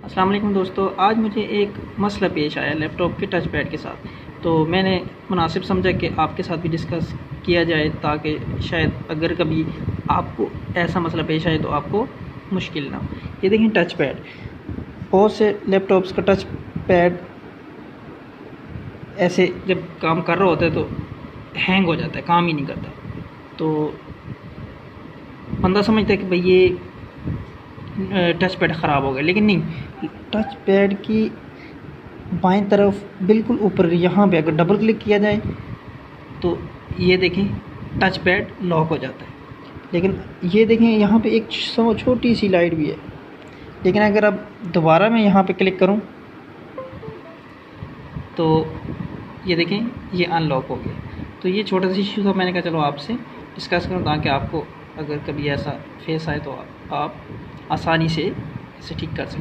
अस्सलाम वालेकुम दोस्तों, आज मुझे एक मसला पेश आया लैपटॉप के टच पैड के साथ। तो मैंने मुनासिब समझा कि आपके साथ भी डिस्कस किया जाए ताकि शायद अगर कभी आपको ऐसा मसला पेश आए तो आपको मुश्किल ना हो। ये देखें टच पैड, बहुत से लैपटॉप्स का टच पैड ऐसे जब काम कर रहा होता है तो हैंग हो जाता है, काम ही नहीं करता। तो बंदा समझता है कि भाई ये टच पैड ख़राब हो गया, लेकिन नहीं। टच पैड की बाएं तरफ बिल्कुल ऊपर यहाँ पे अगर डबल क्लिक किया जाए तो ये देखें टच पैड लॉक हो जाता है। लेकिन ये देखें यहाँ पे एक छोटी सी लाइट भी है, लेकिन अगर अब दोबारा मैं यहाँ पे क्लिक करूँ तो ये देखें ये अनलॉक हो गया। तो ये छोटा सा इशू था, मैंने कहा चलो आपसे डिस्कस करूँ ताकि आपको अगर कभी ऐसा फेस आए तो आप आसानी से इसे ठीक कर सकें।